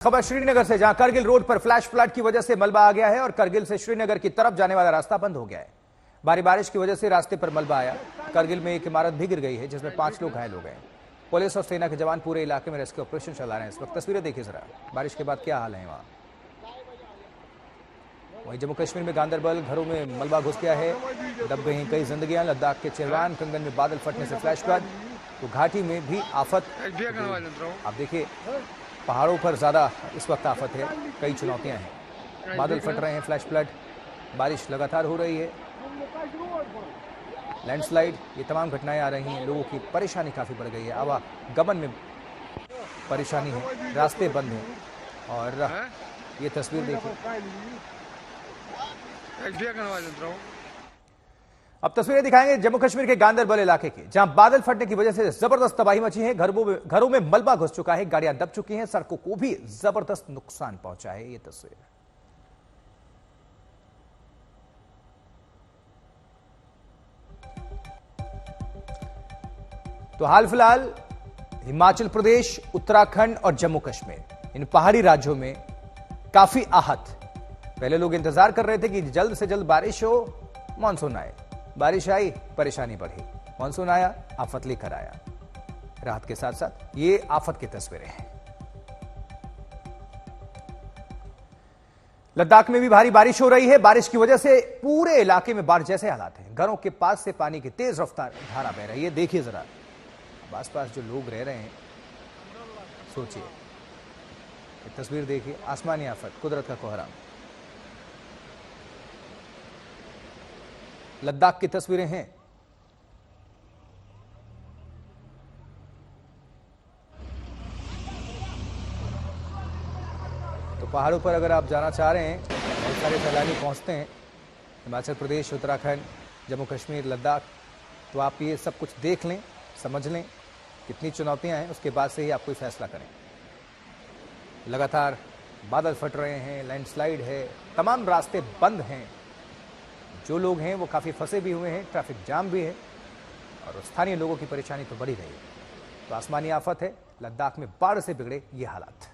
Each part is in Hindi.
खबर श्रीनगर से, जहां करगिल रोड पर फ्लैश फ्लड की वजह से मलबा आ गया है और करगिल से श्रीनगर की तरफ जाने वाला रास्ता बंद हो गया है। भारी बारिश की वजह से रास्ते पर मलबा आया। करगिल में एक इमारत भी गिर गई है जिसमें 5 लोग घायल हो गए। पुलिस और सेना के जवान पूरे इलाके में रेस्क्यू ऑपरेशन चला रहे हैं। इस वक्त तस्वीरें देखिए जरा, बारिश के बाद क्या हाल है वहां। वहीं जम्मू कश्मीर में गांदरबल घरों में मलबा घुस गया है, दब गई कई जिंदगियां। लद्दाख के चिरवान कंगन में बादल फटने से फ्लैश फ्लड, तो घाटी में भी आफत। आप देखिए पहाड़ों पर ज्यादा इस वक्त आफत है, कई चुनौतियां हैं। बादल फट रहे हैं, फ्लैश फ्लड, बारिश लगातार हो रही है, लैंडस्लाइड, ये तमाम घटनाएं आ रही हैं। लोगों की परेशानी काफी बढ़ गई है, आवागमन में परेशानी है, रास्ते बंद हैं। और ये तस्वीर देखिए, अब तस्वीरें दिखाएंगे जम्मू कश्मीर के गांदरबल इलाके की, जहां बादल फटने की वजह से जबरदस्त तबाही मची है। घरों में मलबा घुस चुका है, गाड़ियां दब चुकी हैं, सड़कों को भी जबरदस्त नुकसान पहुंचा है। ये तस्वीर तो हाल फिलहाल हिमाचल प्रदेश, उत्तराखंड और जम्मू कश्मीर, इन पहाड़ी राज्यों में काफी आहत। पहले लोग इंतजार कर रहे थे कि जल्द से जल्द बारिश हो, मानसून आए। बारिश आई, परेशानी बढ़ी, मानसून आया, आफत लेकर आया। राहत के साथ साथ ये आफत की तस्वीरें हैं। लद्दाख में भी भारी बारिश हो रही है। बारिश की वजह से पूरे इलाके में बाढ़ जैसे हालात हैं। घरों के पास से पानी की तेज रफ्तार धारा बह रही है। देखिए जरा, आसपास जो लोग रह रहे हैं, सोचिए, तस्वीर देखिए, आसमानी आफत, कुदरत का कोहराम। लद्दाख की तस्वीरें हैं। तो पहाड़ों पर अगर आप जाना चाह रहे हैं, बहुत सारे सैलानी पहुंचते हैं, हिमाचल प्रदेश, उत्तराखंड, जम्मू कश्मीर, लद्दाख, तो आप ये सब कुछ देख लें, समझ लें कितनी चुनौतियां हैं, उसके बाद से ही आप कोई फैसला करें। लगातार बादल फट रहे हैं, लैंडस्लाइड है, तमाम रास्ते बंद हैं। जो लोग हैं वो काफ़ी फंसे भी हुए हैं, ट्रैफिक जाम भी है और स्थानीय लोगों की परेशानी तो बढ़ी रही है। तो आसमानी आफत है, लद्दाख में बाढ़ से बिगड़े ये हालात।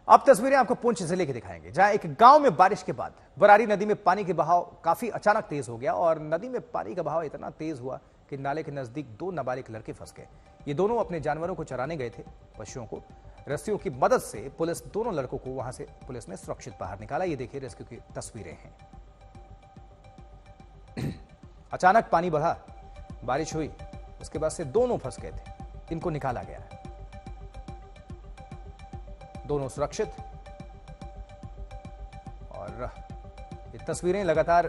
अब तस्वीरें आपको पुंछ जिले की दिखाएंगे, जहां एक गांव में बारिश के बाद बरारी नदी में पानी के बहाव काफी अचानक तेज हो गया और नदी में पानी का बहाव इतना तेज हुआ कि नाले के नजदीक 2 नाबालिग लड़के फंस गए। ये दोनों अपने जानवरों को चराने गए थे, पशुओं को। रस्सियों की मदद से पुलिस दोनों लड़कों को वहां से पुलिस ने सुरक्षित बाहर निकाला। ये देखिए रेस्क्यू की तस्वीरें हैं। अचानक पानी बढ़ा, बारिश हुई, उसके बाद से दोनों फंस गए थे, इनको निकाला गया है, दोनों सुरक्षित। और ये तस्वीरें लगातार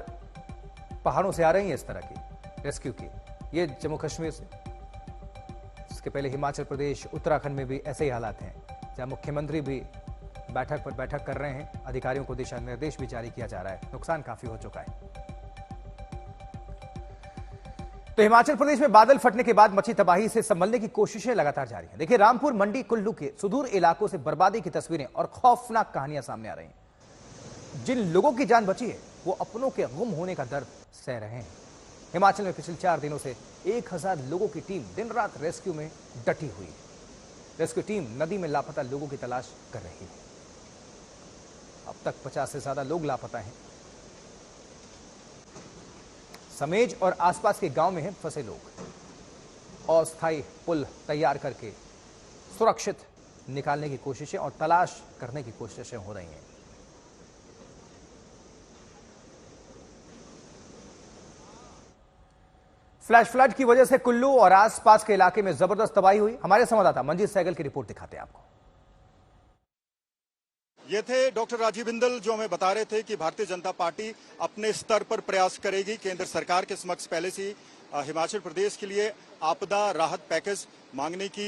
पहाड़ों से आ रही हैं इस तरह की रेस्क्यू की। ये जम्मू कश्मीर से, इसके पहले हिमाचल प्रदेश, उत्तराखंड में भी ऐसे ही हालात हैं, जहां मुख्यमंत्री भी बैठक पर बैठक कर रहे हैं, अधिकारियों को दिशा निर्देश भी जारी किया जा रहा है। नुकसान काफी हो चुका है। तो हिमाचल प्रदेश में बादल फटने के बाद मची तबाही से संभलने की कोशिशें लगातार जारी हैं। देखिए रामपुर, मंडी, कुल्लू के सुदूर इलाकों से बर्बादी की तस्वीरें और खौफनाक कहानियां सामने आ रही हैं। जिन लोगों की जान बची है वो अपनों के गुम होने का दर्द सह रहे हैं। हिमाचल में पिछले 4 दिनों से 1000 लोगों की टीम दिन रात रेस्क्यू में डटी हुई है। रेस्क्यू टीम नदी में लापता लोगों की तलाश कर रही है। अब तक 50 से ज्यादा लोग लापता हैं। समेज और आसपास के गांव में हैं फंसे लोग। अस्थायी पुल तैयार करके सुरक्षित निकालने की कोशिशें और तलाश करने की कोशिशें हो रही हैं। फ्लैश फ्लड की वजह से कुल्लू और आसपास के इलाके में जबरदस्त तबाही हुई। हमारे संवाददाता मंजीत सहगल की रिपोर्ट दिखाते हैं आपको। ये थे डॉक्टर राजीव बिंदल, जो हमें बता रहे थे कि भारतीय जनता पार्टी अपने स्तर पर प्रयास करेगी। केंद्र सरकार के समक्ष पहले से हिमाचल प्रदेश के लिए आपदा राहत पैकेज मांगने की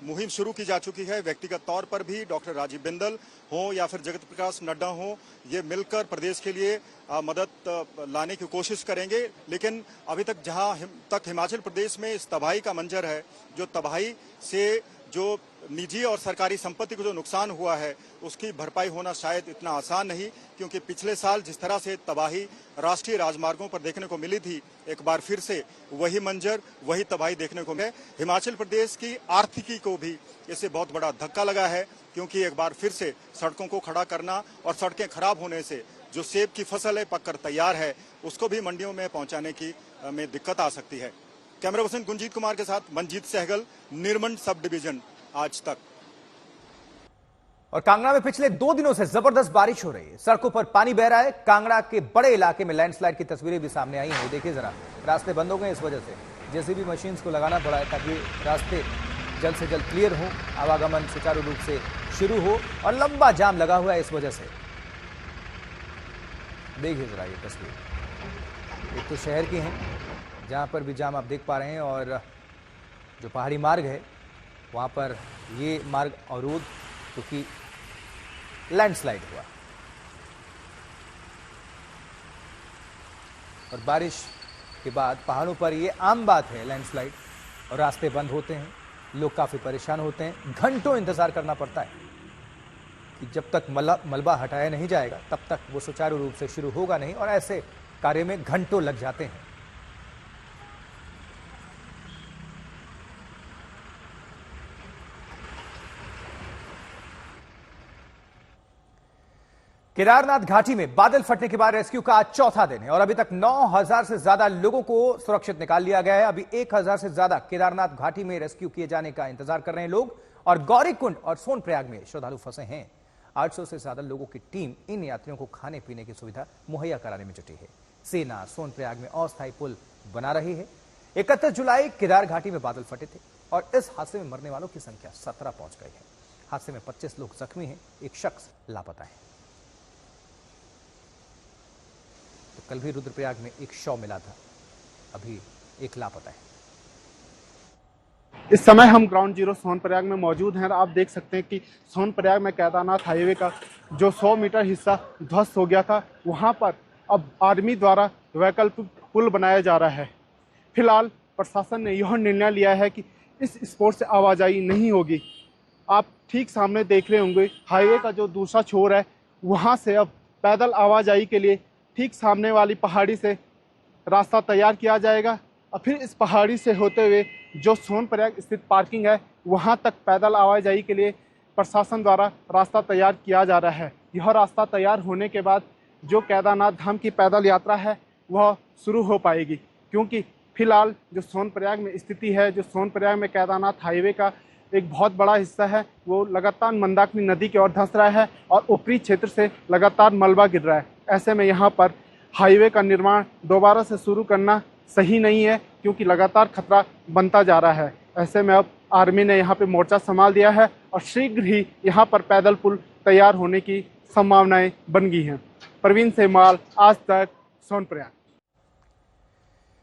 मुहिम शुरू की जा चुकी है। व्यक्तिगत तौर पर भी डॉक्टर राजीव बिंदल हो या फिर जगत प्रकाश नड्डा हो, ये मिलकर प्रदेश के लिए मदद लाने की कोशिश करेंगे। लेकिन अभी तक जहां तक हिमाचल प्रदेश में इस तबाही का मंजर है, जो तबाही से जो निजी और सरकारी संपत्ति को जो नुकसान हुआ है उसकी भरपाई होना शायद इतना आसान नहीं, क्योंकि पिछले साल जिस तरह से तबाही राष्ट्रीय राजमार्गों पर देखने को मिली थी, एक बार फिर से वही मंजर, वही तबाही देखने को मिले। हिमाचल प्रदेश की आर्थिकी को भी इससे बहुत बड़ा धक्का लगा है, क्योंकि एक बार फिर से सड़कों को खड़ा करना और सड़कें खराब होने से जो सेब की फसल है पककर तैयार है, उसको भी मंडियों में पहुंचाने की में दिक्कत आ सकती है। कैमरा पर्सन गुंजीत कुमार के साथ मंजीत सहगल, निरमंड सब डिवीजन, आज तक। और कांगड़ा में पिछले 2 दिनों से जबरदस्त बारिश हो रही है, सड़कों पर पानी बह रहा है। कांगड़ा के बड़े इलाके में लैंडस्लाइड की तस्वीरें भी सामने आई हैं। देखिए जरा, रास्ते बंद हो गए इस वजह से जेसीबी मशीन्स को लगाना पड़ा है ताकि रास्ते जल्द से जल्द क्लियर हो, आवागमन सुचारू रूप से शुरू हो, और लंबा जाम लगा हुआ है इस वजह से। देखिए जरा ये तस्वीर, एक तो शहर की है जहां पर भी जाम आप देख पा रहे हैं, और जो पहाड़ी मार्ग है वहां पर ये मार्ग अवरोध क्योंकि लैंडस्लाइड हुआ। और बारिश के बाद पहाड़ों पर ये आम बात है लैंडस्लाइड, और रास्ते बंद होते हैं, लोग काफी परेशान होते हैं। घंटों इंतजार करना पड़ता है कि जब तक मलबा हटाया नहीं जाएगा तब तक वो सुचारू रूप से शुरू होगा नहीं, और ऐसे कार्य में घंटों लग जाते हैं। केदारनाथ घाटी में बादल फटने के बाद रेस्क्यू का आज चौथा दिन है, और अभी तक 9000 से ज्यादा लोगों को सुरक्षित निकाल लिया गया है। अभी 1000 से ज्यादा केदारनाथ घाटी में रेस्क्यू किए जाने का इंतजार कर रहे हैं लोग, और गौरीकुंड और सोनप्रयाग में श्रद्धालु फंसे हैं। 800 से ज्यादा लोगों की टीम इन यात्रियों को खाने पीने की सुविधा मुहैया कराने में जुटी है। सेना सोनप्रयाग में अस्थायी पुल बना रही है। 31 जुलाई केदार घाटी में बादल फटे थे, और इस हादसे में मरने वालों की संख्या 17 पहुंच गई है। हादसे में 25 लोग जख्मी हैं, एक शख्स लापता है। तो कल भी रुद्रप्रयाग में एक शव मिला था, अभी एक लापता है। इस समय हम ग्राउंड जीरो सोनप्रयाग में मौजूद हैं। आप देख सकते हैं कि सोनप्रयाग में केदारनाथ हाईवे का जो 100 मीटर हिस्सा ध्वस्त हो गया था, वहां पर अब आर्मी द्वारा वैकल्पिक पुल बनाया जा रहा है। फिलहाल प्रशासन ने यह निर्णय लिया है कि इस स्पोर्ट से आवाजाही नहीं होगी। आप ठीक सामने देख रहे होंगे, हाईवे का जो दूसरा छोर है वहां से अब पैदल आवाजाही के लिए ठीक सामने वाली पहाड़ी से रास्ता तैयार किया जाएगा, और फिर इस पहाड़ी से होते हुए जो सोनप्रयाग स्थित पार्किंग है वहां तक पैदल आवाजाही के लिए प्रशासन द्वारा रास्ता तैयार किया जा रहा है। यह रास्ता तैयार होने के बाद जो केदारनाथ धाम की पैदल यात्रा है वह शुरू हो पाएगी, क्योंकि फिलहाल जो सोनप्रयाग में स्थिति है, जो सोनप्रयाग में केदारनाथ हाईवे का एक बहुत बड़ा हिस्सा है, वो लगातार मंदाकिनी नदी की ओर धंस रहा है, और ऊपरी क्षेत्र से लगातार मलबा गिर रहा है। ऐसे में यहाँ पर हाईवे का निर्माण दोबारा से शुरू करना सही नहीं है, क्योंकि लगातार खतरा बनता जा रहा है। ऐसे में अब आर्मी ने यहाँ पे मोर्चा संभाल दिया है, और शीघ्र ही यहाँ पर पैदल पुल तैयार होने की संभावनाएं बन गई हैं। प्रवीण सेमाल, आज तक, सोनप्रयाग।